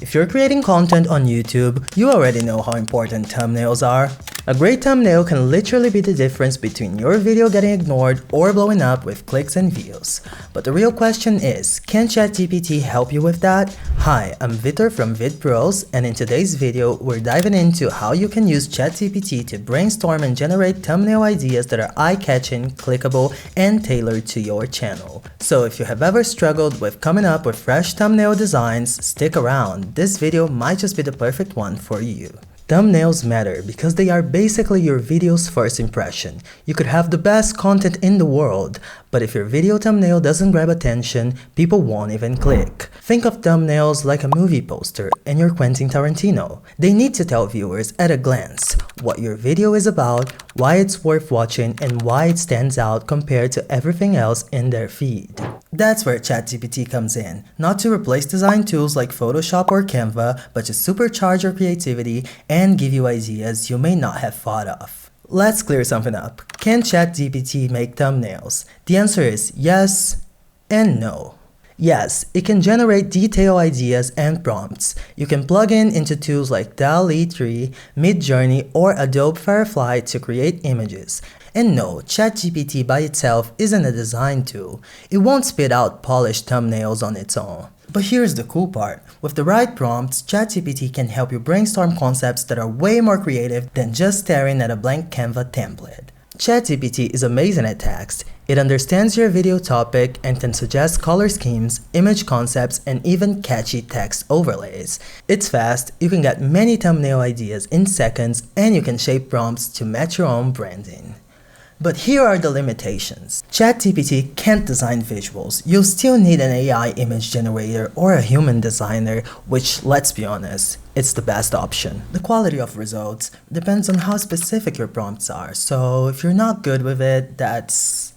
If you're creating content on YouTube, you already know how important thumbnails are. A great thumbnail can literally be the difference between your video getting ignored or blowing up with clicks and views. But the real question is, can ChatGPT help you with that? Hi, I'm Vitor from Vidpros, and in today's video, we're diving into how you can use ChatGPT to brainstorm and generate thumbnail ideas that are eye-catching, clickable, and tailored to your channel. So if you have ever struggled with coming up with fresh thumbnail designs, stick around. This video might just be the perfect one for you. Thumbnails matter because they are basically your video's first impression. You could have the best content in the world, but if your video thumbnail doesn't grab attention, people won't even click. Think of thumbnails like a movie poster and you're Quentin Tarantino. They need to tell viewers at a glance what your video is about, why it's worth watching, and why it stands out compared to everything else in their feed. That's where ChatGPT comes in, not to replace design tools like Photoshop or Canva, but to supercharge your creativity and give you ideas you may not have thought of. Let's clear something up. Can ChatGPT make thumbnails? The answer is yes and no. Yes, it can generate detailed ideas and prompts. You can plug into tools like DALL-E 3, Midjourney, or Adobe Firefly to create images. And no, ChatGPT by itself isn't a design tool. It won't spit out polished thumbnails on its own. But here's the cool part. With the right prompts, ChatGPT can help you brainstorm concepts that are way more creative than just staring at a blank Canva template. ChatGPT is amazing at text. It understands your video topic and can suggest color schemes, image concepts, and even catchy text overlays. It's fast, you can get many thumbnail ideas in seconds, and you can shape prompts to match your own branding. But here are the limitations. ChatGPT can't design visuals. You'll still need an AI image generator or a human designer, which, let's be honest, it's the best option. The quality of results depends on how specific your prompts are, so if you're not good with it, that's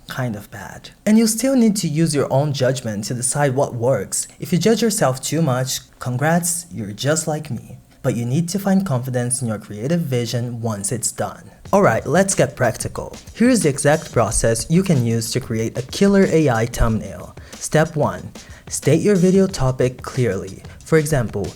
kind of bad. And you still need to use your own judgment to decide what works. If you judge yourself too much, congrats, you're just like me. But you need to find confidence in your creative vision once it's done. Alright, let's get practical. Here's the exact process you can use to create a killer AI thumbnail. Step 1. State your video topic clearly. For example,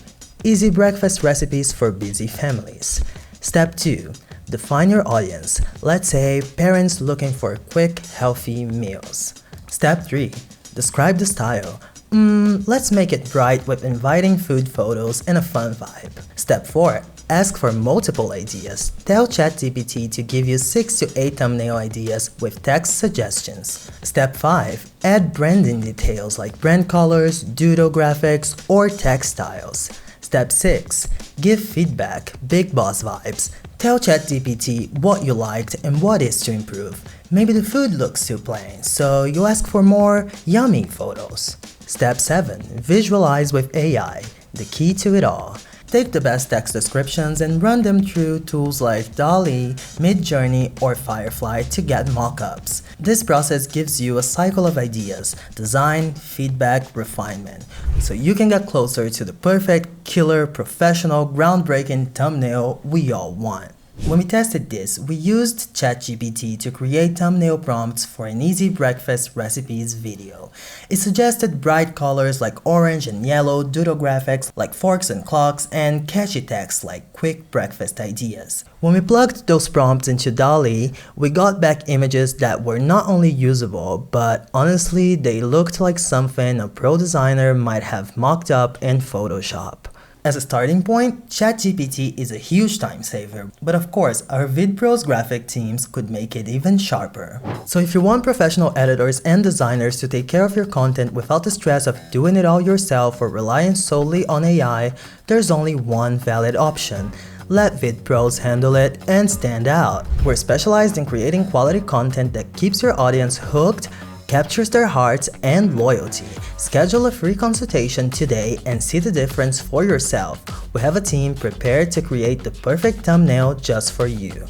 easy breakfast recipes for busy families. Step 2. Define your audience. Let's say parents looking for quick, healthy meals. Step 3. Describe the style. Let's make it bright with inviting food photos and a fun vibe. Step 4. Ask for multiple ideas. Tell ChatGPT to give you 6 to 8 thumbnail ideas with text suggestions. Step 5. Add branding details like brand colors, doodle graphics, or text styles. Step 6. Give feedback, big boss vibes. Tell ChatGPT what you liked and what is to improve. Maybe the food looks too plain, so you ask for more yummy photos. Step 7. Visualize with AI, the key to it all. Take the best text descriptions and run them through tools like DALL-E, Midjourney, or Firefly to get mockups. This process gives you a cycle of ideas, design, feedback, refinement, so you can get closer to the perfect, killer, professional, groundbreaking thumbnail we all want. When we tested this, we used ChatGPT to create thumbnail prompts for an easy breakfast recipes video. It suggested bright colors like orange and yellow, doodle graphics like forks and clocks, and catchy text like quick breakfast ideas. When we plugged those prompts into DALL-E, we got back images that were not only usable, but honestly, they looked like something a pro designer might have mocked up in Photoshop. As a starting point, ChatGPT is a huge time saver, but of course, our Vidpros graphic teams could make it even sharper. So if you want professional editors and designers to take care of your content without the stress of doing it all yourself or relying solely on AI, there's only one valid option. Let Vidpros handle it and stand out. We're specialized in creating quality content that keeps your audience hooked, captures their hearts and loyalty. Schedule a free consultation today and see the difference for yourself. We have a team prepared to create the perfect thumbnail just for you.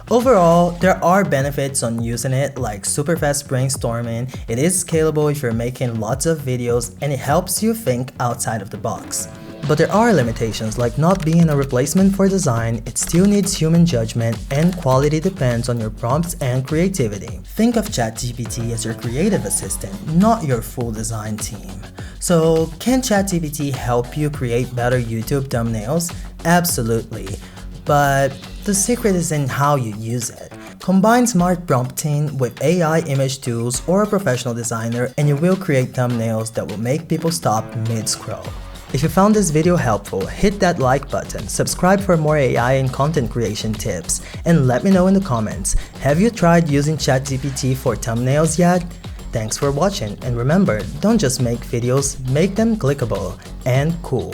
Overall, there are benefits on using it, like super fast brainstorming. It is scalable if you're making lots of videos, and it helps you think outside of the box. But there are limitations, like not being a replacement for design. It still needs human judgment, and quality depends on your prompts and creativity. Think of ChatGPT as your creative assistant, not your full design team. So, can ChatGPT help you create better YouTube thumbnails? Absolutely. But the secret is in how you use it. Combine smart prompting with AI image tools or a professional designer and you will create thumbnails that will make people stop mid-scroll. If you found this video helpful, hit that like button, subscribe for more AI and content creation tips, and let me know in the comments, have you tried using ChatGPT for thumbnails yet? Thanks for watching, and remember, don't just make videos, make them clickable and cool.